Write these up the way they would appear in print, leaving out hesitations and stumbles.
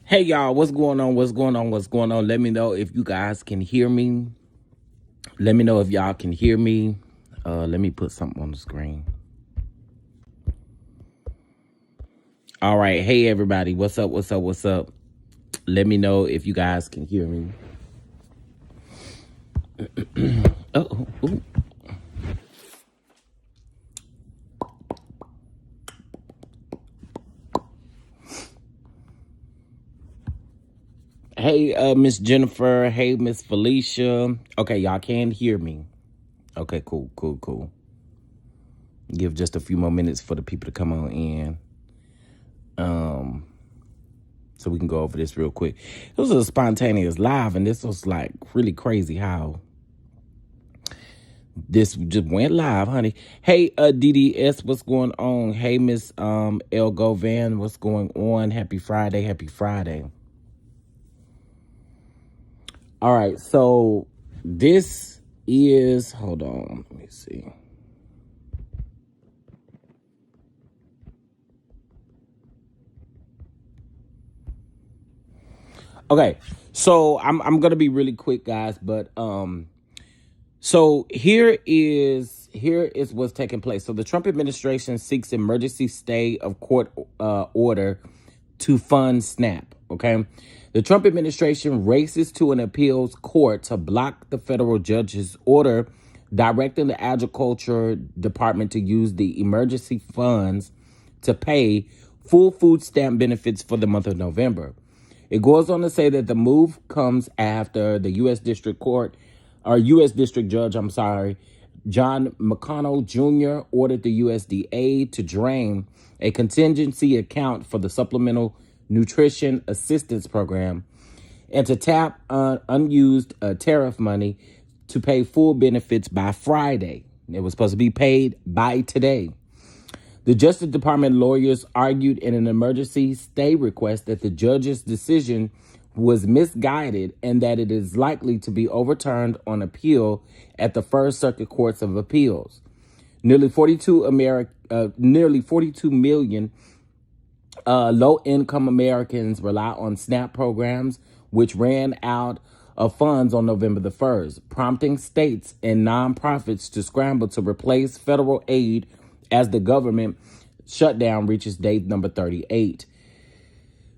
Hey y'all, what's going on? What's going on? What's going on? Let me know if you guys can hear me. Let me know if y'all can hear me. Let me put something on the screen. All right. Hey everybody. What's up? What's up? What's up? Let me know if you guys can hear me. Oh, ooh. Hey, Miss Jennifer. Hey, Miss Felicia. Okay, y'all can hear me. Okay, cool. Give just a few more minutes for the people to come on in. So we can go over this real quick. It was a spontaneous live, and this was like really crazy how this just went live, honey. Hey, DDS, what's going on? Hey, Miss El Govan, what's going on? Happy Friday, happy Friday. All right, so this is, hold on, let me see. Okay, so I'm gonna be really quick, guys, but so here is what's taking place. So the Trump administration seeks emergency stay of court order to fund SNAP. Okay, the Trump administration races to an appeals court to block the federal judge's order directing the agriculture department to use the emergency funds to pay full food stamp benefits for the month of November. It goes on to say that the move comes after the U.S. District Judge, John McConnell Jr. ordered the USDA to drain a contingency account for the Supplemental Nutrition Assistance Program and to tap unused tariff money to pay full benefits by Friday. It was supposed to be paid by today. The Justice Department lawyers argued in an emergency stay request that the judge's decision was misguided and that it is likely to be overturned on appeal at the First Circuit Courts of Appeals. Nearly 42 million low-income Americans rely on SNAP programs, which ran out of funds on November the 1st, prompting states and nonprofits to scramble to replace federal aid as the government shutdown reaches day number 38.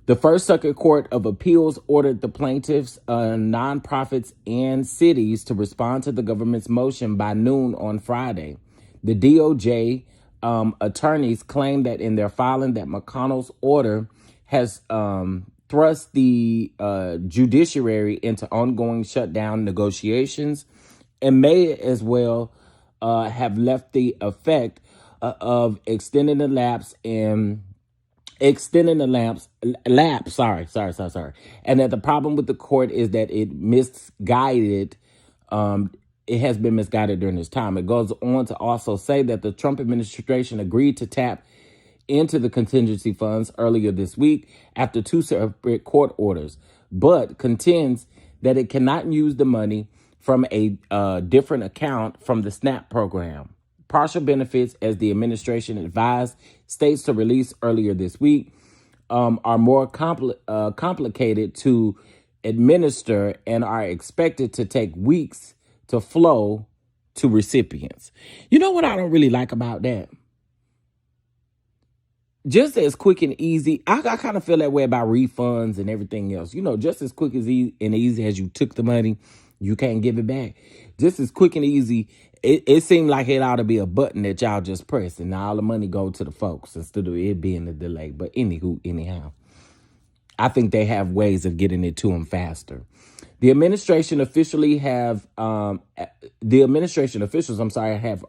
The First Circuit Court of Appeals ordered the plaintiffs, nonprofits, and cities to respond to the government's motion by noon on Friday. The DOJ attorneys claim that in their filing that McConnell's order has thrust the judiciary into ongoing shutdown negotiations and may as well have left the effect of extending the lapse, and that the problem with the court is that it misguided. It has been misguided during this time. It goes on to also say that the Trump administration agreed to tap into the contingency funds earlier this week after two separate court orders, but contends that it cannot use the money from a different account from the SNAP program. Partial benefits, as the administration advised states to release earlier this week, are more complicated to administer and are expected to take weeks to flow to recipients. You know what I don't really like about that? Just as quick and easy, I kind of feel that way about refunds and everything else. You know, just as quick as easy as you took the money, you can't give it back. Just as quick and easy, it seemed like it ought to be a button that y'all just press and all the money go to the folks instead of it being a delay. But anyhow, I think they have ways of getting it to them faster. The administration officials have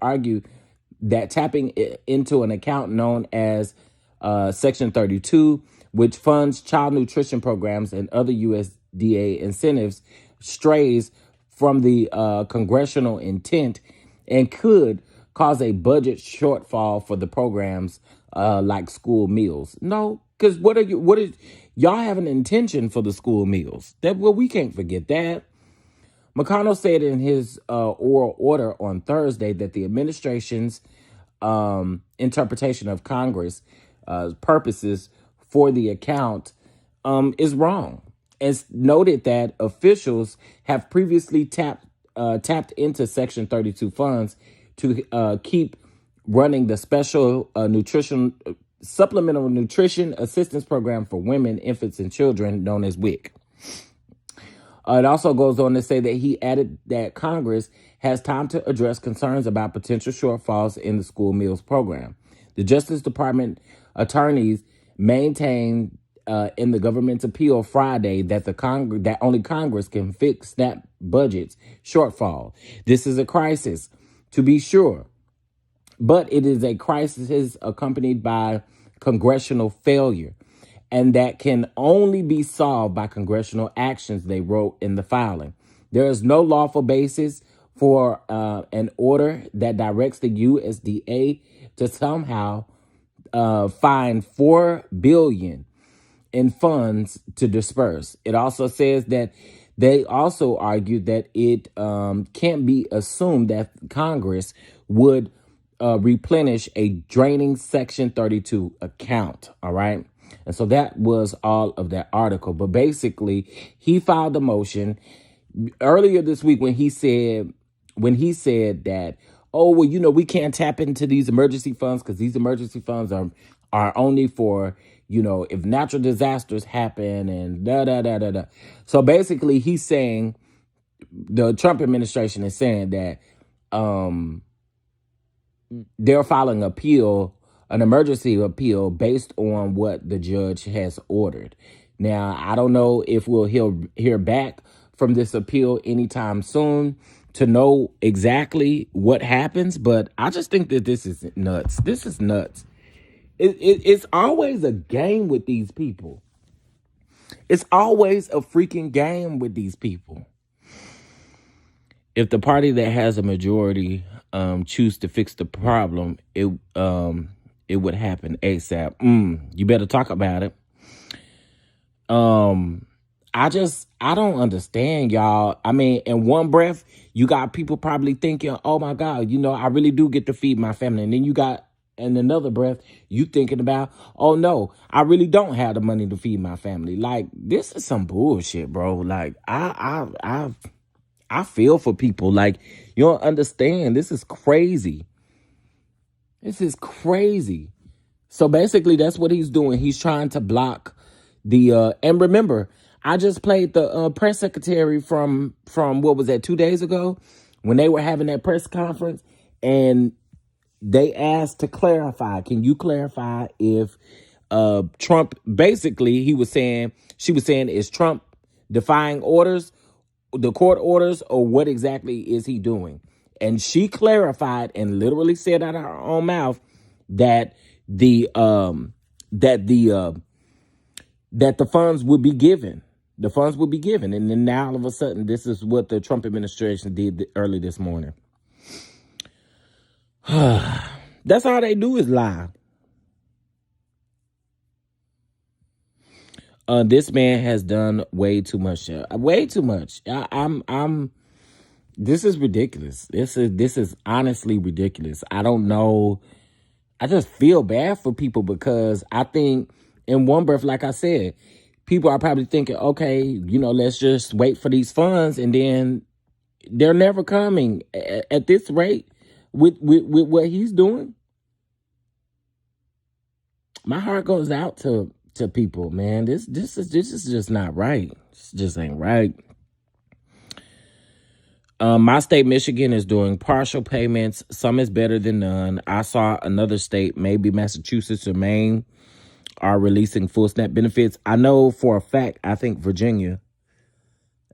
argued that tapping into an account known as Section 32, which funds child nutrition programs and other USDA incentives, strays from the congressional intent and could cause a budget shortfall for the programs like school meals. No, because what is y'all have an intention for the school meals? We can't forget that. McConnell said in his oral order on Thursday that the administration's interpretation of Congress purposes for the account is wrong. It's noted that officials have previously tapped into Section 32 funds to keep running the special supplemental nutrition assistance program for women, infants, and children, known as WIC. It also goes on to say that he added that Congress has time to address concerns about potential shortfalls in the school meals program. The Justice Department attorneys maintained in the government's appeal Friday that that only Congress can fix SNAP budget's shortfall. This is a crisis, to be sure, but it is a crisis accompanied by congressional failure, and that can only be solved by congressional actions, they wrote in the filing. There is no lawful basis for an order that directs the USDA to somehow find $4 billion in funds to disperse. It also says that they also argued that it can't be assumed that Congress would replenish a draining Section 32 account. All right. And so that was all of that article. But basically, he filed a motion earlier this week when he said that, oh, well, we can't tap into these emergency funds because these emergency funds are only for, if natural disasters happen and da, da, da, da, da. So basically, he's saying, the Trump administration is saying that they're filing an emergency appeal based on what the judge has ordered. Now, I don't know if we'll hear back from this appeal anytime soon to know exactly what happens, but I just think that this is nuts. This is nuts. It's always a game with these people. It's always a freaking game with these people. If the party that has a majority choose to fix the problem, it would happen ASAP. You better talk about it. I don't understand, y'all. I mean, in one breath, you got people probably thinking, oh my God, I really do get to feed my family. And then you got, in another breath, you thinking about, oh no, I really don't have the money to feed my family. Like, this is some bullshit, bro. Like, I feel for people. Like, you don't understand. This is crazy. This is crazy. So basically, that's what he's doing. He's trying to block and remember, I just played the press secretary from what was that, 2 days ago, when they were having that press conference, and they asked to clarify. Can you clarify if Trump, basically, she was saying, is Trump defying orders, the court orders, or what exactly is he doing? And she clarified and literally said out of her own mouth that the funds would be given. The funds would be given. And then now all of a sudden, this is what the Trump administration did early this morning. That's all they do is lie. This man has done way too much. Way too much. This is ridiculous. This is honestly ridiculous. I don't know. I just feel bad for people because I think in one breath, like I said, people are probably thinking, okay, let's just wait for these funds, and then they're never coming at this rate with what he's doing. My heart goes out to people, man. This is just not right. This just ain't right. My state, Michigan, is doing partial payments. Some is better than none. I saw another state, maybe Massachusetts or Maine, are releasing full SNAP benefits. I know for a fact, I think Virginia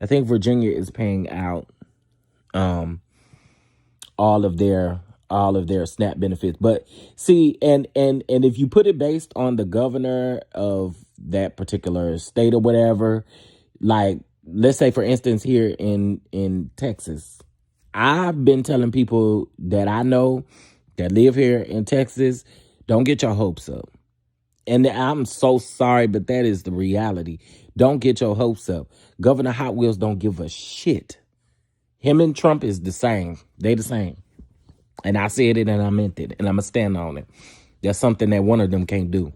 is paying out all of their SNAP benefits. But see, and if you put it based on the governor of that particular state or whatever, like, let's say, for instance, here in Texas, I've been telling people that I know that live here in Texas, don't get your hopes up. And I'm so sorry, but that is the reality. Don't get your hopes up. Governor Hot Wheels don't give a shit. Him and Trump is the same. They the same. And I said it and I meant it. And I'm going to stand on it. That's something that one of them can't do.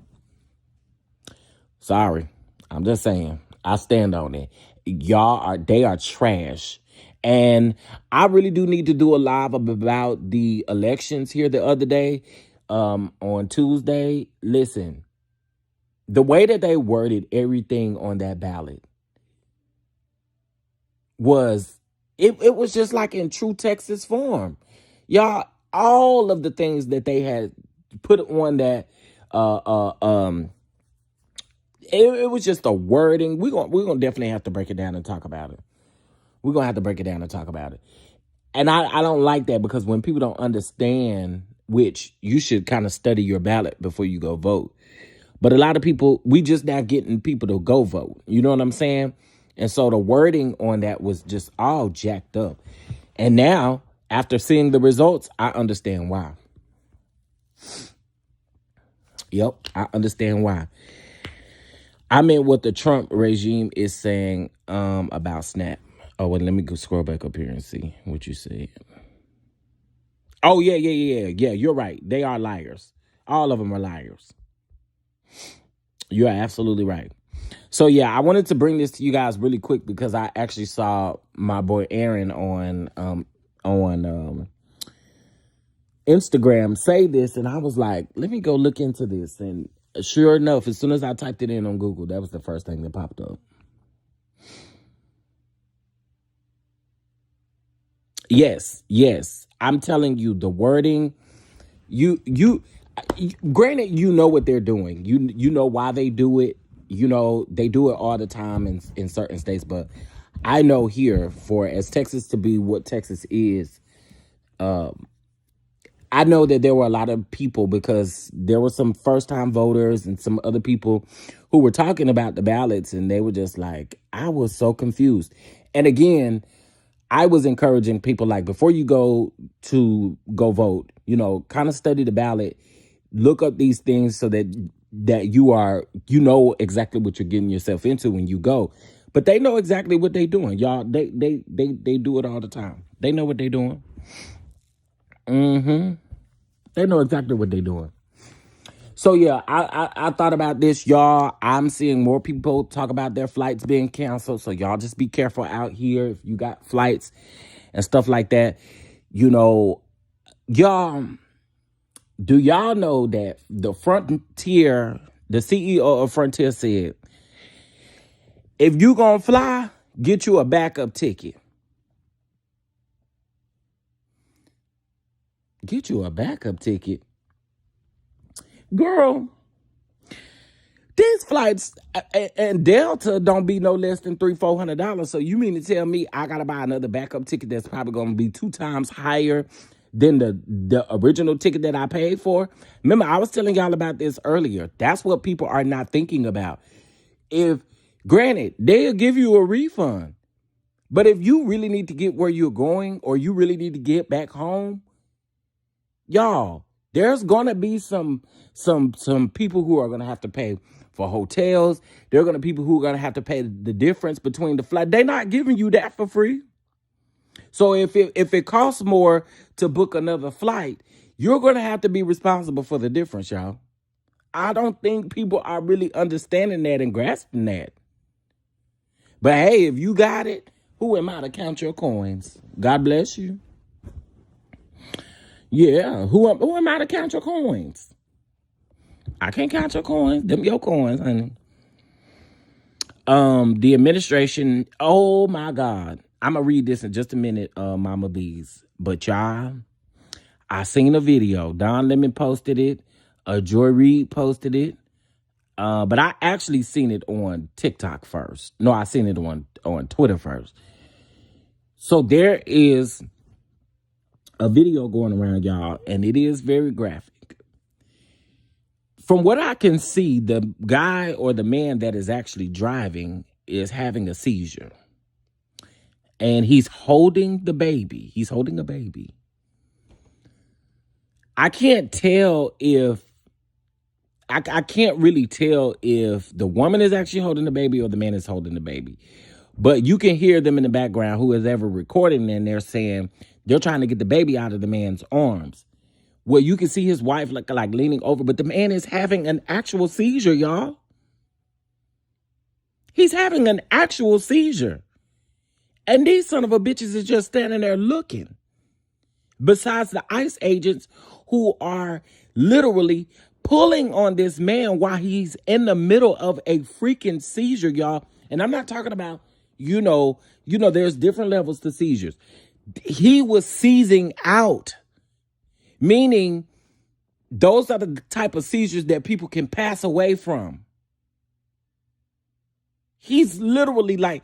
Sorry. I'm just saying. I stand on it. They are trash. And I really do need to do a live about the elections here the other day, on Tuesday. Listen, the way that they worded everything on that ballot was, it was just like in true Texas form. Y'all, all of the things that they had put on that, uh uh um it was just a wording. We're gonna definitely have to break it down and talk about it. We're gonna have to break it down and talk about it. And I don't like that, because when people don't understand, which you should kind of study your ballot before you go vote. But a lot of people, we just not getting people to go vote. You know what I'm saying? And so the wording on that was just all jacked up. And now, after seeing the results, I understand why. Yep, I understand why. I mean, what the Trump regime is saying about Snap. Oh, well, let me go scroll back up here and see what you said. Oh, yeah. You're right. They are liars. All of them are liars. You are absolutely right. So, yeah, I wanted to bring this to you guys really quick, because I actually saw my boy Aaron on Instagram say this, and I was like, let me go look into this. And sure enough, as soon as I typed it in on Google, that was the first thing that popped up. Yes. I'm telling you, the wording, you granted, you know what they're doing. You know why they do it. You know, they do it all the time in certain states, but I know here, for as Texas to be what Texas is, I know that there were a lot of people, because there were some first time voters and some other people who were talking about the ballots, and they were just like, I was so confused. And again, I was encouraging people, like, before you go vote, kind of study the ballot, look up these things, so that you know exactly what you're getting yourself into when you go. But they know exactly what they're doing, y'all. They do it all the time. They know what they're doing. They know exactly what they're doing. So yeah, I thought about this, y'all. I'm seeing more people talk about their flights being canceled. So y'all just be careful out here if you got flights and stuff like that. Y'all, do y'all know that the CEO of Frontier said, if you gonna fly, get you a backup ticket. Get you a backup ticket. Girl, these flights and Delta don't be no less than $300-400. So you mean to tell me I gotta buy another backup ticket that's probably gonna be 2 times higher than the original ticket that I paid for? Remember, I was telling y'all about this earlier. That's what people are not thinking about. Granted, they'll give you a refund, but if you really need to get where you're going, or you really need to get back home, y'all, there's gonna be some people who are gonna have to pay for hotels. There are gonna be people who are gonna have to pay the difference between the flight. They're not giving you that for free. So if it costs more to book another flight, you're gonna have to be responsible for the difference, y'all. I don't think people are really understanding that and grasping that. But hey, if you got it, who am I to count your coins? God bless you. Yeah, who am I to count your coins? I can't count your coins. Them your coins, honey. The administration, oh my God. I'm gonna read this in just a minute, Mama Bees. But y'all, I seen a video. Don Lemon posted it. Joy Reid posted it. But I actually seen it on TikTok first. No, I seen it on Twitter first. So there is a video going around, y'all, and it is very graphic. From what I can see, the guy or the man that is actually driving is having a seizure. And he's holding the baby. He's holding a baby. I can't tell if, I can't really tell if the woman is actually holding the baby or the man is holding the baby. But you can hear them in the background, who is ever recording, and they're saying they're trying to get the baby out of the man's arms. Well, you can see his wife like leaning over, but the man is having an actual seizure, y'all. He's having an actual seizure. And these son of a bitches is just standing there looking. Besides the ICE agents who are literally pulling on this man while he's in the middle of a freaking seizure, y'all. And I'm not talking about, there's different levels to seizures. He was seizing out, meaning those are the type of seizures that people can pass away from. He's literally like,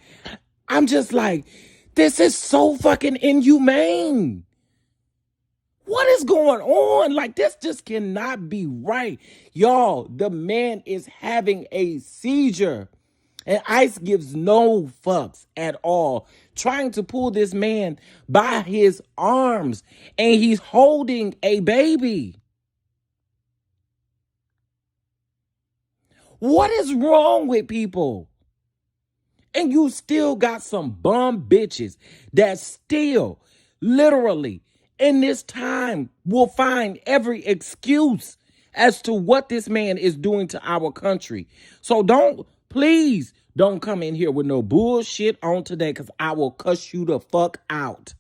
I'm just like, this is so fucking inhumane. What is going on? Like, this just cannot be right. Y'all, the man is having a seizure. And ICE gives no fucks at all, trying to pull this man by his arms. And he's holding a baby. What is wrong with people? And you still got some bum bitches that still, literally, in this time will find every excuse as to what this man is doing to our country. So please don't come in here with no bullshit on today, because I will cuss you the fuck out.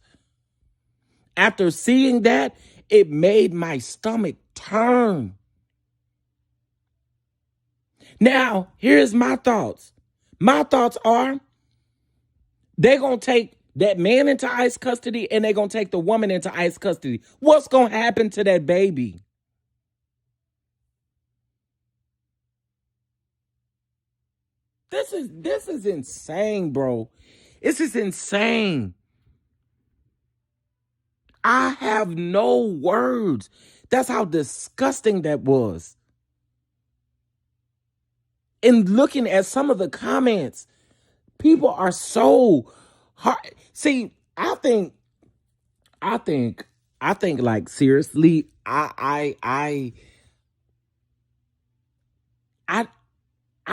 After seeing that, it made my stomach turn. Now, here's my thoughts. My thoughts are, they're going to take that man into ICE custody and they're going to take the woman into ICE custody. What's going to happen to that baby? This is insane, bro. This is insane. I have no words. That's how disgusting that was. And looking at some of the comments, people are so hard. See, I think like, seriously, I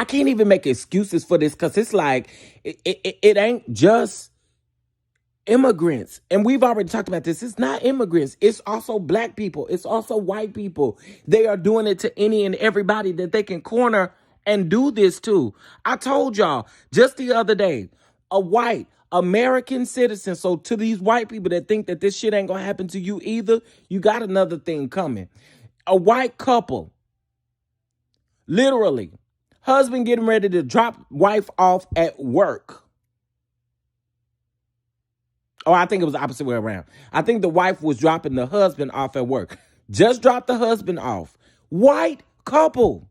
can't even make excuses for this, because it's like, it ain't just immigrants. And we've already talked about this. It's not immigrants. It's also black people. It's also white people. They are doing it to any and everybody that they can corner and do this to. I told y'all just the other day, a white American citizen. So to these white people that think that this shit ain't gonna happen to you either, you got another thing coming. A white couple, literally, husband getting ready to drop wife off at work. Oh, I think it was the opposite way around. I think the wife was dropping the husband off at work. Just dropped the husband off. White couple,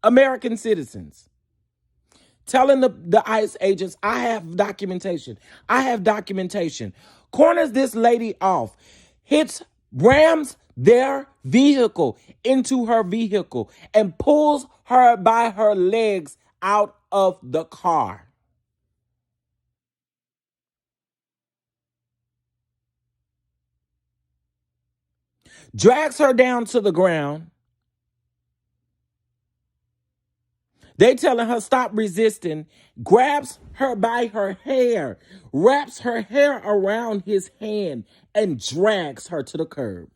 American citizens, telling the ICE agents, I have documentation. Corners this lady off, rams their vehicle into her vehicle, and pulls her by her legs out of the car. Drags her down to the ground. They telling her stop resisting, grabs her by her hair, wraps her hair around his hand, and drags her to the curb.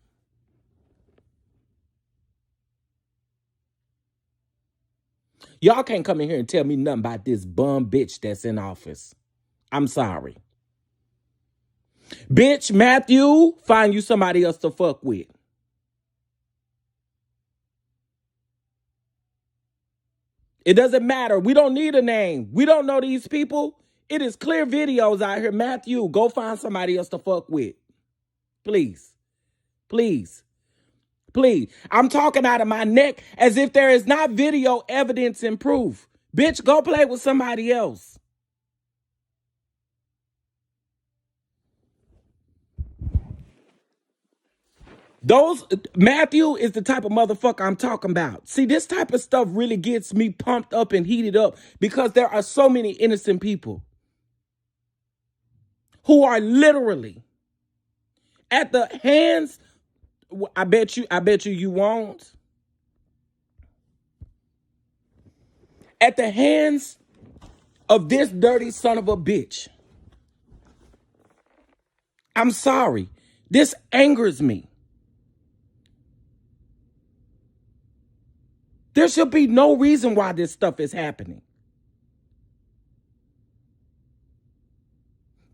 Y'all can't come in here and tell me nothing about this bum bitch that's in office. I'm sorry. Bitch, Matthew, find you somebody else to fuck with. It doesn't matter. We don't need a name. We don't know these people. It is clear videos out here. Matthew, go find somebody else to fuck with. Please. Please. Please. I'm talking out of my neck as if there is not video evidence and proof. Bitch, go play with somebody else. Matthew is the type of motherfucker I'm talking about. See, this type of stuff really gets me pumped up and heated up, because there are so many innocent people who are literally at the hands. I bet you won't. At the hands of this dirty son of a bitch. I'm sorry. This angers me. There should be no reason why this stuff is happening.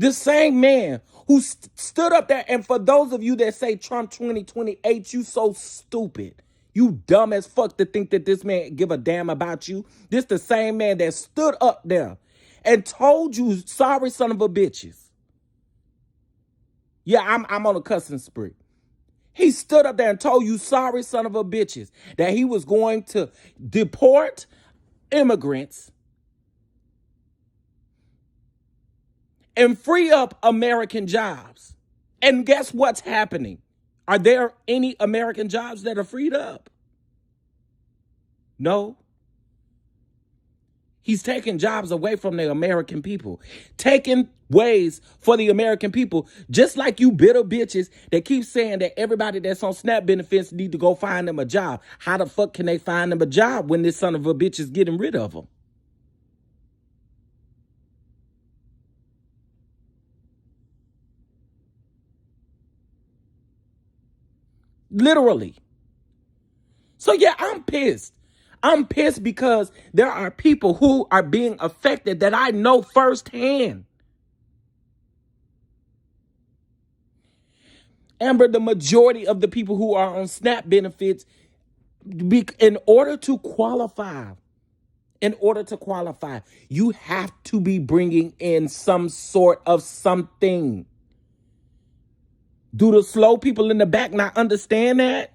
The same man who stood up there, and for those of you that say Trump 2028, you so stupid. You dumb as fuck to think that this man give a damn about you. This the same man that stood up there and told you, sorry son of a bitches. Yeah, I'm on a cussing spree. He stood up there and told you, sorry son of a bitches, that he was going to deport immigrants and free up American jobs. And guess what's happening? Are there any American jobs that are freed up? No. He's taking jobs away from the American people, taking ways for the American people, just like you bitter bitches that keep saying that everybody that's on SNAP benefits need to go find them a job. How the fuck can they find them a job when this son of a bitch is getting rid of them? Literally. So yeah, I'm pissed. I'm pissed because there are people who are being affected that I know firsthand. Amber, the majority of the people who are on SNAP benefits, in order to qualify, you have to be bringing in some sort of something. Do the slow people in the back not understand that?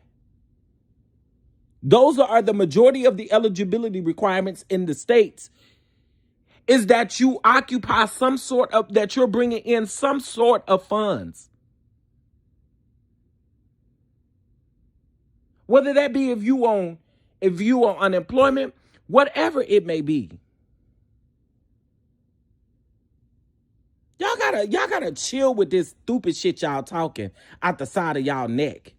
Those are the majority of the eligibility requirements in the states, is that you occupy some sort of, that you're bringing in some sort of funds. Whether that be if you on unemployment, whatever it may be. Y'all gotta chill with this stupid shit y'all talking out the side of y'all neck.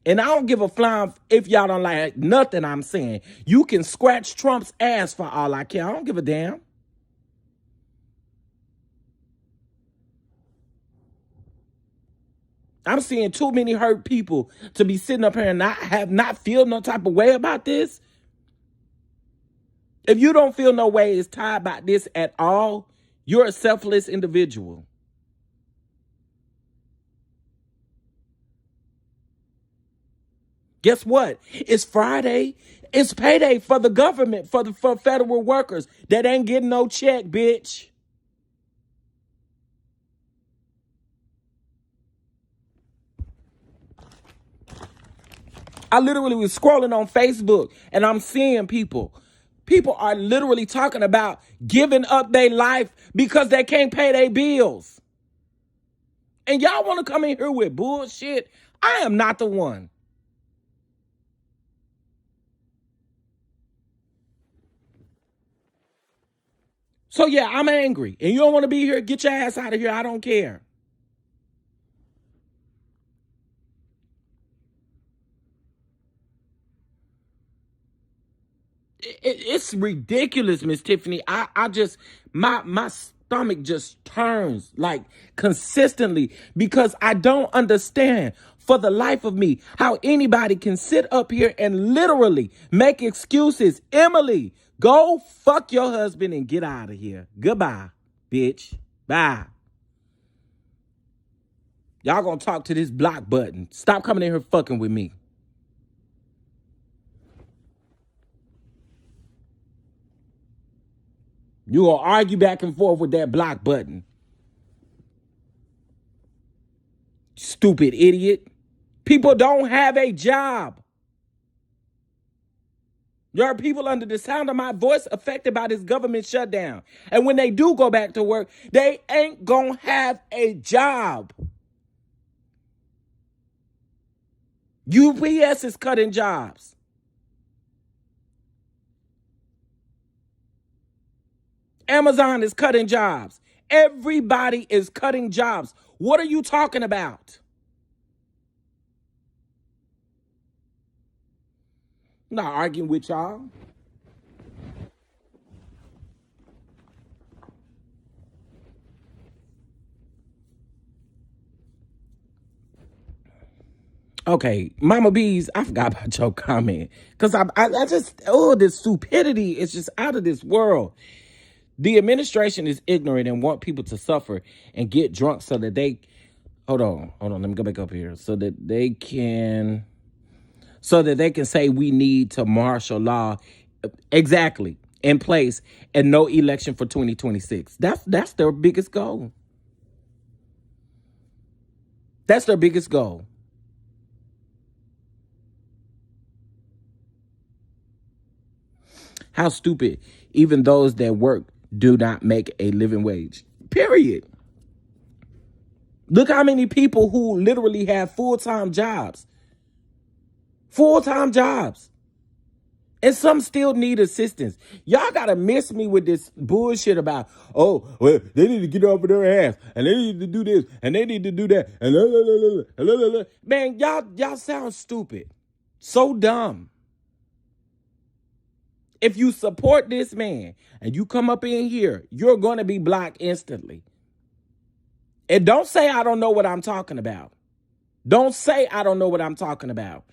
And I don't give a flying if y'all don't like nothing I'm saying. You can scratch Trump's ass for all I care. I don't give a damn. I'm seeing too many hurt people to be sitting up here and not feel no type of way about this. If you don't feel no way is tied about this at all, you're a selfless individual. Guess what? It's Friday. It's payday for the government, for federal workers that ain't getting no check, bitch. I literally was scrolling on Facebook and I'm seeing people. People are literally talking about giving up their life because they can't pay their bills. And y'all want to come in here with bullshit? I am not the one. So yeah, I'm angry. And you don't want to be here, get your ass out of here. I don't care. It's ridiculous, Miss Tiffany. I just, my stomach just turns like consistently because I don't understand for the life of me how anybody can sit up here and literally make excuses. Emily, go fuck your husband and get out of here. Goodbye, bitch. Bye. Y'all gonna talk to this block button. Stop coming in here fucking with me. You gonna argue back and forth with that block button. Stupid idiot. People don't have a job. There are people under the sound of my voice affected by this government shutdown. And when they do go back to work, they ain't gonna have a job. UPS is cutting jobs. Amazon is cutting jobs. Everybody is cutting jobs. What are you talking about? I'm not arguing with y'all. Okay, Mama Bees, I forgot about your comment. Because I just, this stupidity is just out of this world. The administration is ignorant and want people to suffer and get drunk so that they hold on, let me go back up here. So that they can say we need to martial law exactly in place and no election for 2026. That's their biggest goal. That's their biggest goal. How stupid. Even those that work do not make a living wage. Period. Look how many people who literally have full-time jobs. Full-time jobs. And some still need assistance. Y'all gotta miss me with this bullshit about, oh, well, they need to get off of their ass, and they need to do this, and they need to do that, and man, y'all sound stupid. So dumb. If you support this man and you come up in here, you're gonna be blocked instantly. And don't say I don't know what I'm talking about. Don't say I don't know what I'm talking about.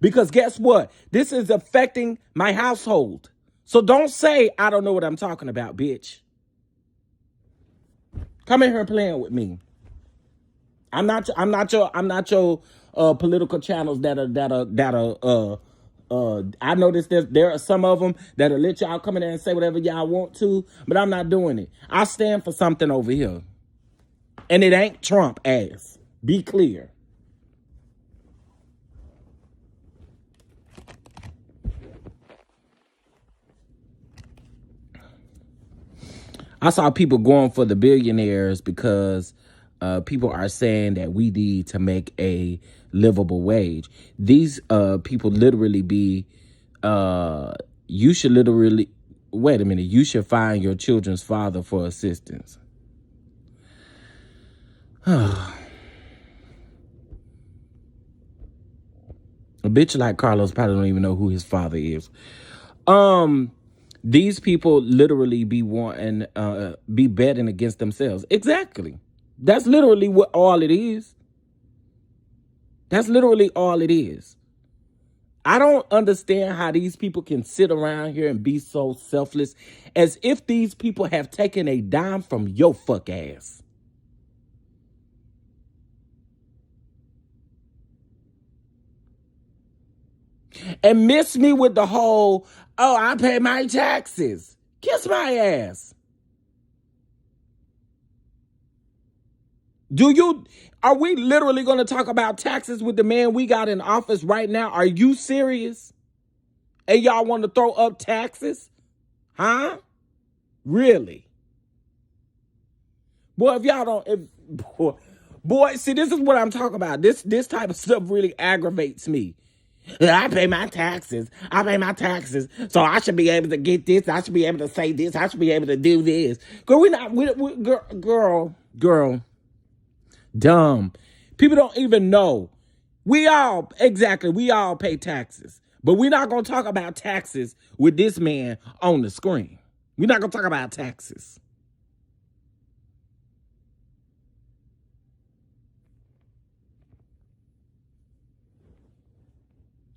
Because guess what? This is affecting my household. So don't say I don't know what I'm talking about, bitch. Come in here playing with me. I'm not your political channels that I noticed there are some of them that'll let y'all come in there and say whatever y'all want to, but I'm not doing it. I stand for something over here. And it ain't Trump ass. Be clear. I saw people going for the billionaires because people are saying that we need to make a livable wage. These people literally be, you should literally, wait a minute, you should find your children's father for assistance. A bitch like Carlos probably don't even know who his father is. These people literally be wanting, be betting against themselves. Exactly. That's literally what all it is. That's literally all it is. I don't understand how these people can sit around here and be so selfless as if these people have taken a dime from your fuck ass. And miss me with the whole, oh, I pay my taxes. Kiss my ass. Are we literally going to talk about taxes with the man we got in office right now? Are you serious? And y'all want to throw up taxes? Huh? Really? Boy, if y'all don't, boy, see, this is what I'm talking about. This type of stuff really aggravates me. I pay my taxes. So I should be able to get this. I should be able to say this. I should be able to do this. Girl, dumb. People don't even know. We all pay taxes. But we're not going to talk about taxes with this man on the screen. We're not going to talk about taxes.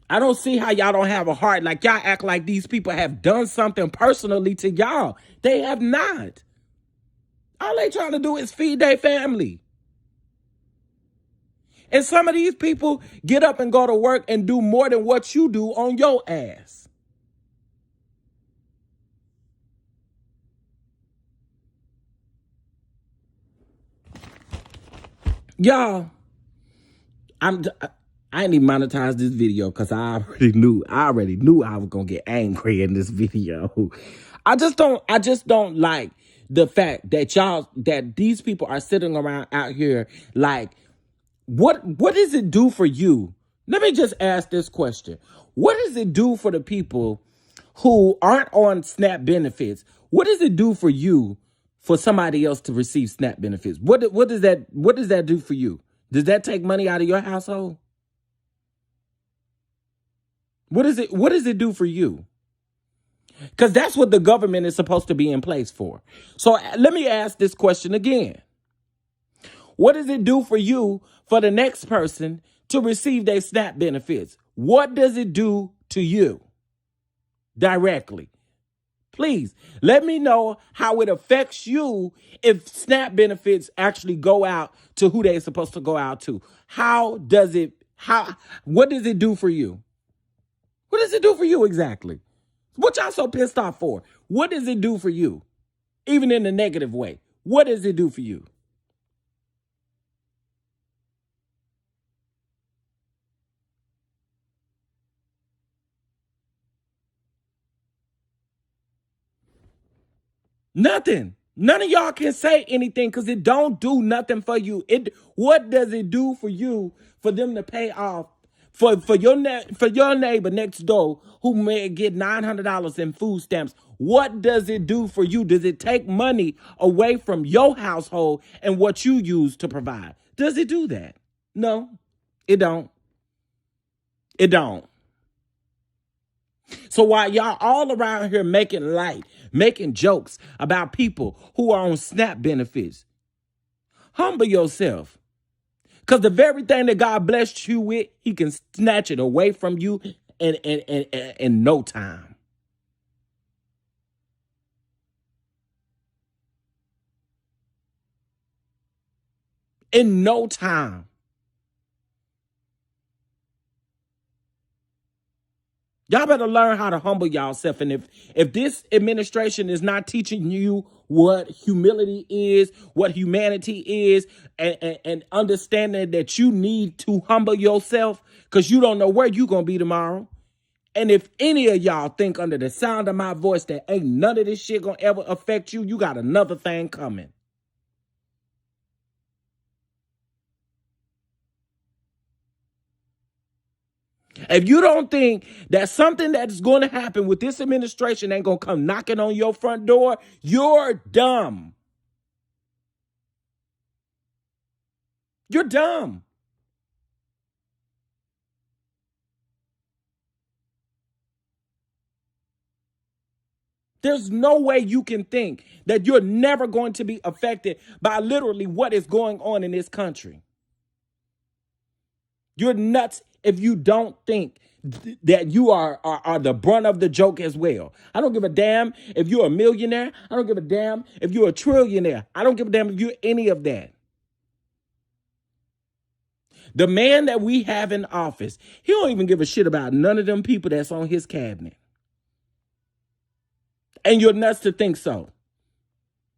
I don't see how y'all don't have a heart. Like, y'all act like these people have done something personally to y'all. They have not. All they trying to do is feed their family. And some of these people get up and go to work and do more than what you do on your ass. Y'all, I ain't even monetize this video because I already knew I was gonna get angry in this video. I just don't like the fact that these people are sitting around out here like, what does it do for you? Let me just ask this question. What does it do for the people who aren't on SNAP benefits? What does it do for you for somebody else to receive SNAP benefits? What does that do for you? Does that take money out of your household? What does it do for you? Because that's what the government is supposed to be in place for. So let me ask this question again. What does it do for you for the next person to receive their SNAP benefits? What does it do to you directly? Please let me know how it affects you if SNAP benefits actually go out to who they're supposed to go out to. What does it do for you? What does it do for you exactly? What y'all so pissed off for? What does it do for you? Even in a negative way. What does it do for you? Nothing. None of y'all can say anything because it don't do nothing for you. What does it do for you for them to pay off for your neighbor next door who may get $900 in food stamps? What does it do for you? Does it take money away from your household and what you use to provide? Does it do that? No, it don't. It don't. So while y'all all around here making light, making jokes about people who are on SNAP benefits, humble yourself. Because the very thing that God blessed you with, he can snatch it away from you in no time. In no time. Y'all better learn how to humble yourself. And if this administration is not teaching you what humility is, what humanity is, and understanding that you need to humble yourself because you don't know where you're going to be tomorrow. And if any of y'all think under the sound of my voice that ain't none of this shit going to ever affect you, you got another thing coming. If you don't think that something that's going to happen with this administration ain't going to come knocking on your front door, you're dumb. You're dumb. There's no way you can think that you're never going to be affected by literally what is going on in this country. You're nuts if you don't think that you are the brunt of the joke as well. I don't give a damn if you're a millionaire. I don't give a damn if you're a trillionaire. I don't give a damn if you're any of that. The man that we have in office, he don't even give a shit about none of them people that's on his cabinet. And you're nuts to think so.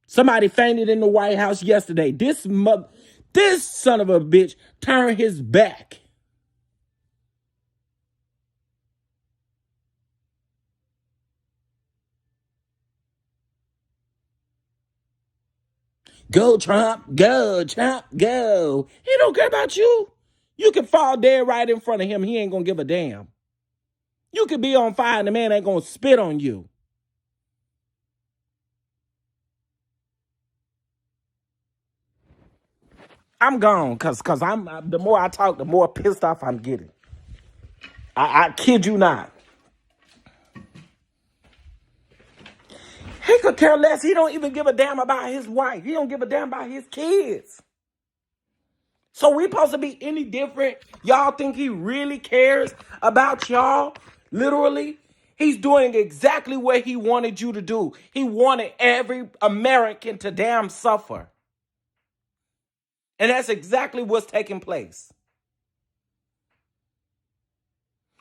Somebody fainted in the White House yesterday. This son of a bitch turned his back. Go, Trump. Go, Trump. Go. He don't care about you. You can fall dead right in front of him. He ain't going to give a damn. You could be on fire and the man ain't going to spit on you. I'm gone because the more I talk, the more pissed off I'm getting. I kid you not. He could care less. He don't even give a damn about his wife. He don't give a damn about his kids. So we supposed to be any different? Y'all think he really cares about y'all? Literally? He's doing exactly what he wanted you to do. He wanted every American to damn suffer. And that's exactly what's taking place.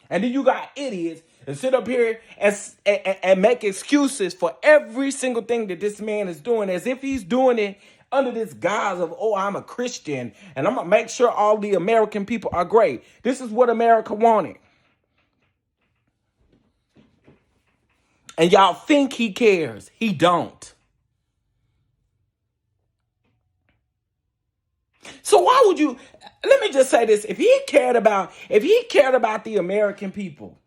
And then you got idiots that sit up here and make excuses for every single thing that this man is doing, as if he's doing it under this guise of, oh, I'm a Christian and I'm going to make sure all the American people are great. This is what America wanted. And y'all think he cares. He don't. So why would you, let me just say this. If he cared about the American people,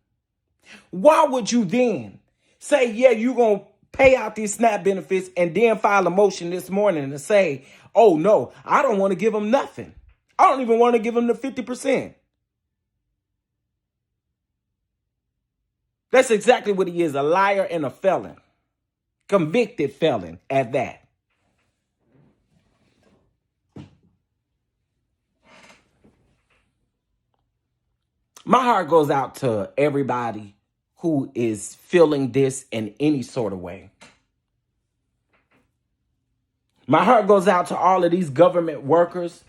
why would you then say, yeah, you're going to pay out these SNAP benefits and then file a motion this morning to say, oh, no, I don't want to give them nothing. I don't even want to give them the 50%. That's exactly what he is, a liar and a felon. Convicted felon at that. My heart goes out to everybody who is feeling this in any sort of way. My heart goes out to all of these government workers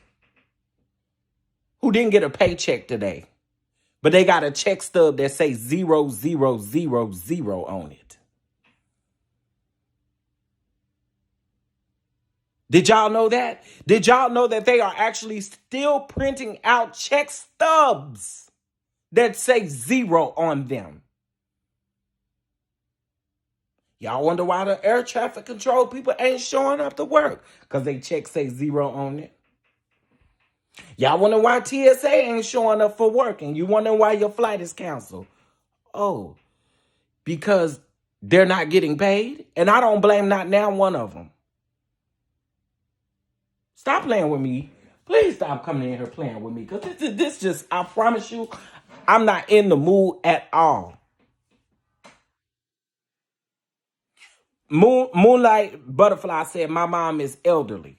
who didn't get a paycheck today, but they got a check stub that says 0000 on it. Did y'all know that? Did y'all know that they are actually still printing out check stubs that say 0 on them? Y'all wonder why the air traffic control people ain't showing up to work? Because they check say 0 on it. Y'all wonder why TSA ain't showing up for work, and you wonder why your flight is canceled. Oh, because they're not getting paid? And I don't blame not now one of them. Stop playing with me. Please stop coming in here playing with me. Because this just, I promise you, I'm not in the mood at all. Moonlight Butterfly said, my mom is elderly.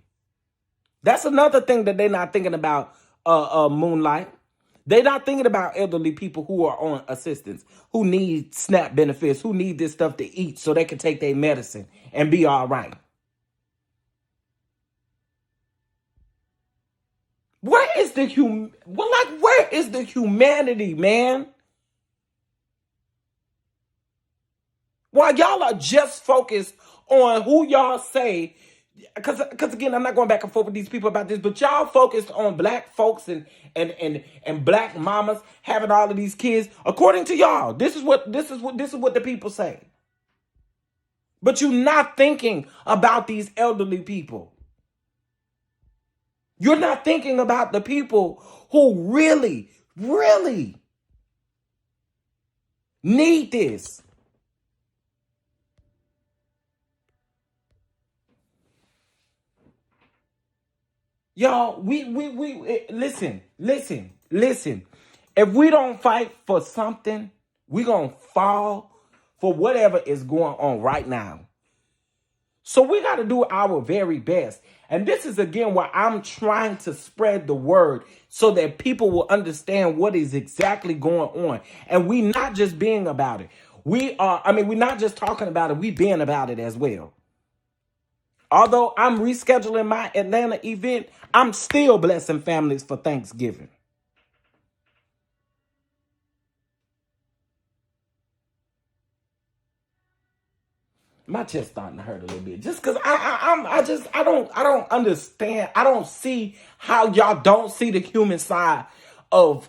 That's another thing that they're not thinking about, Moonlight. They're not thinking about elderly people who are on assistance, who need SNAP benefits, who need this stuff to eat so they can take their medicine and be all right. Where is the where is the humanity, man? While y'all are just focused on who y'all say, because again, I'm not going back and forth with these people about this, but y'all focused on black folks and black mamas having all of these kids. According to y'all, this is what the people say. But you're not thinking about these elderly people. You're not thinking about the people who really, really need this. Y'all, we listen. If we don't fight for something, we're going to fall for whatever is going on right now. So we got to do our very best. And this is, again, where I'm trying to spread the word so that people will understand what is exactly going on. And we not just being about it. We're not just talking about it. We being about it as well. Although I'm rescheduling my Atlanta event, I'm still blessing families for Thanksgiving. My chest starting to hurt a little bit, just because I don't understand. I don't see how y'all don't see the human side of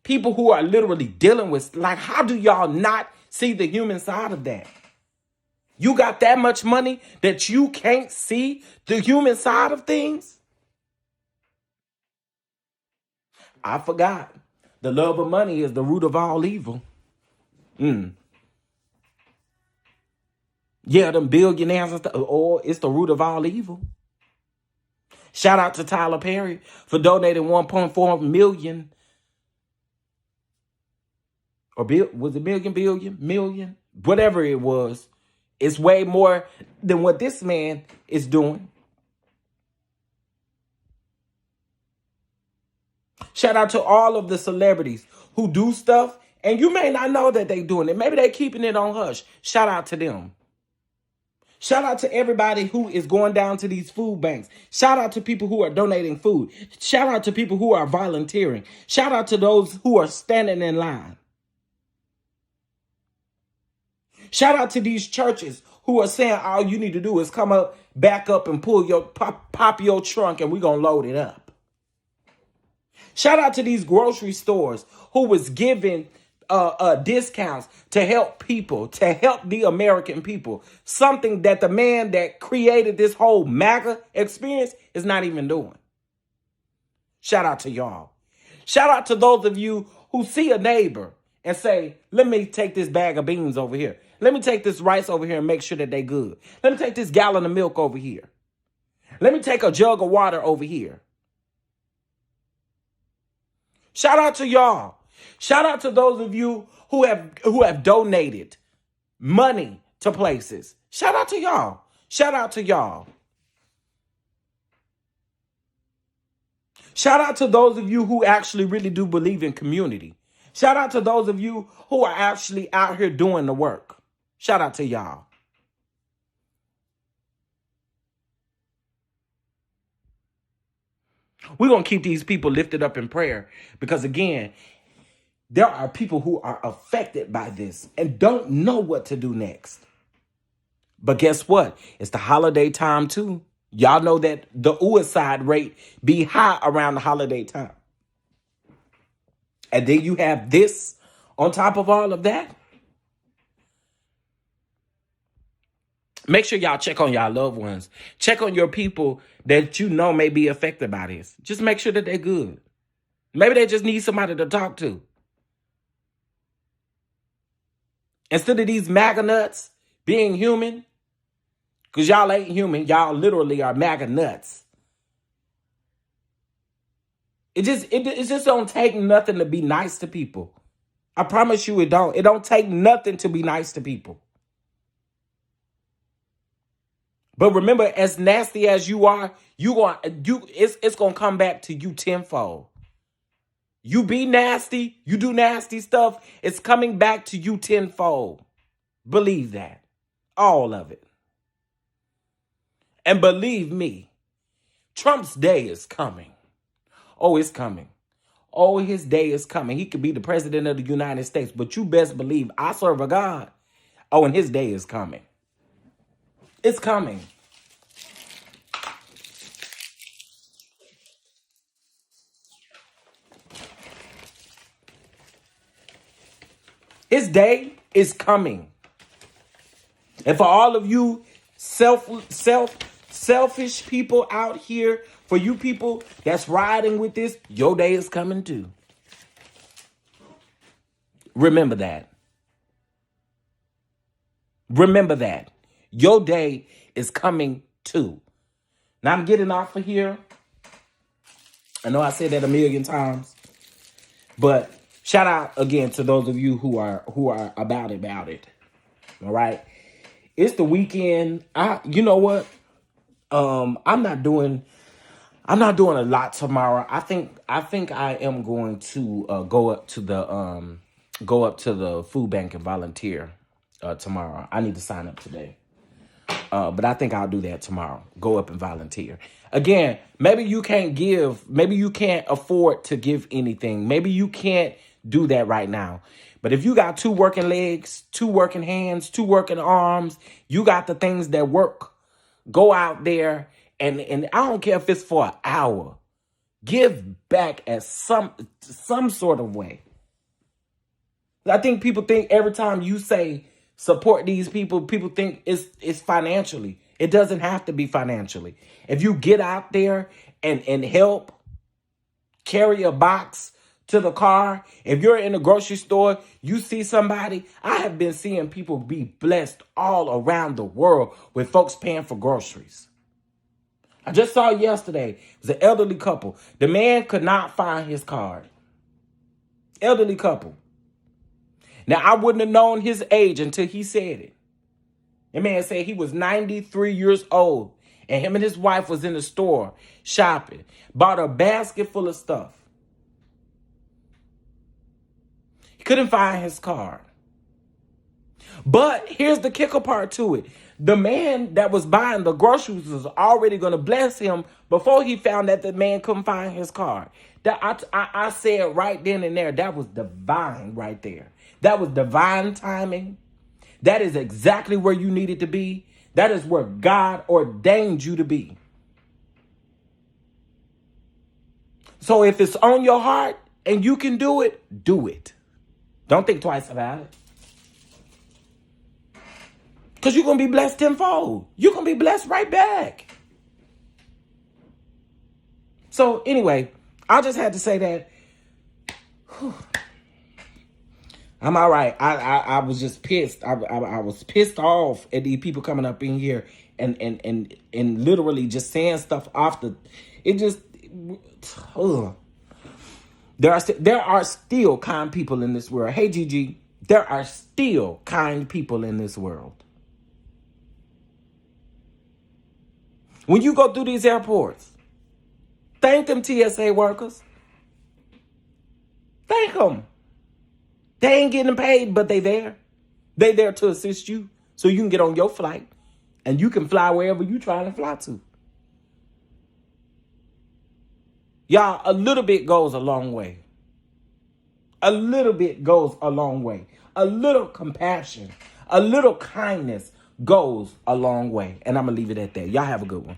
people who are literally dealing with, like, how do y'all not see the human side of that? You got that much money that you can't see the human side of things? I forgot. The love of money is the root of all evil. Yeah, them billionaires and stuff. Oh, it's the root of all evil. Shout out to Tyler Perry for donating 1.4 million. Or was it million? Whatever it was. It's way more than what this man is doing. Shout out to all of the celebrities who do stuff, and you may not know that they're doing it. Maybe they're keeping it on hush. Shout out to them. Shout out to everybody who is going down to these food banks. Shout out to people who are donating food. Shout out to people who are volunteering. Shout out to those who are standing in line. Shout out to these churches who are saying all you need to do is come up, back up, and pop your trunk, and we're going to load it up. Shout out to these grocery stores who was giving discounts to help people, to help the American people. Something that the man that created this whole MAGA experience is not even doing. Shout out to y'all. Shout out to those of you who see a neighbor and say, let me take this bag of beans over here. Let me take this rice over here and make sure that they good. Let me take this gallon of milk over here. Let me take a jug of water over here. Shout out to y'all. Shout out to those of you who have donated money to places. Shout out to y'all. Shout out to y'all. Shout out to those of you who actually really do believe in community. Shout out to those of you who are actually out here doing the work. Shout out to y'all. We're going to keep these people lifted up in prayer because, again, there are people who are affected by this and don't know what to do next. But guess what? It's the holiday time, too. Y'all know that the suicide rate be high around the holiday time. And then you have this on top of all of that. Make sure y'all check on y'all loved ones. Check on your people that you know may be affected by this. Just make sure that they're good. Maybe they just need somebody to talk to. Instead of these MAGA nuts being human, because y'all ain't human, y'all literally are MAGA nuts. It just don't take nothing to be nice to people. I promise you it don't. It don't take nothing to be nice to people. But remember, as nasty as you are, it's gonna come back to you tenfold. You be nasty, you do nasty stuff, it's coming back to you tenfold. Believe that. All of it. And believe me, Trump's day is coming. Oh, it's coming. Oh, his day is coming. He could be the president of the United States, but you best believe I serve a God. Oh, and his day is coming. It's coming. His day is coming. And for all of you selfish people out here, for you people that's riding with this, your day is coming too. Remember that. Remember that. Your day is coming too. Now I'm getting off of here. I know I said that a million times, but shout out again to those of you who are about it. All right. It's the weekend. You know what? I'm not doing a lot tomorrow. I think I am going to go up to the food bank and volunteer tomorrow. I need to sign up today. But I think I'll do that tomorrow. Go up and volunteer. Again, maybe you can't give. Maybe you can't afford to give anything. Maybe you can't do that right now. But if you got 2 working legs, 2 working hands, 2 working arms, you got the things that work. Go out there and I don't care if it's for an hour. Give back at some sort of way. I think people think every time you say support these people, people think it's financially. It doesn't have to be financially. If you get out there and help carry a box to the car, if you're in a grocery store, you see somebody. I have been seeing people be blessed all around the world with folks paying for groceries. I just saw yesterday, it was an elderly couple. The man could not find his card. Elderly couple. Now, I wouldn't have known his age until he said it. The man said he was 93 years old, and him and his wife was in the store shopping, bought a basket full of stuff. He couldn't find his card. But here's the kicker part to it. The man that was buying the groceries was already going to bless him before he found that the man couldn't find his card. That I said right then and there, that was divine right there. That was divine timing. That is exactly where you needed to be. That is where God ordained you to be. So if it's on your heart and you can do it, do it. Don't think twice about it. Because you're going to be blessed tenfold. You're going to be blessed right back. So anyway, I just had to say that. Whew. I'm all right. I was just pissed. I was pissed off at these people coming up in here and literally just saying stuff off the. It just. There are still kind people in this world. Hey, Gigi, there are still kind people in this world. When you go through these airports, thank them TSA workers. Thank them. They ain't getting paid, but they there. They there to assist you so you can get on your flight and you can fly wherever you trying to fly to. Y'all, a little bit goes a long way. A little bit goes a long way. A little compassion, a little kindness goes a long way. And I'm going to leave it at that. Y'all have a good one.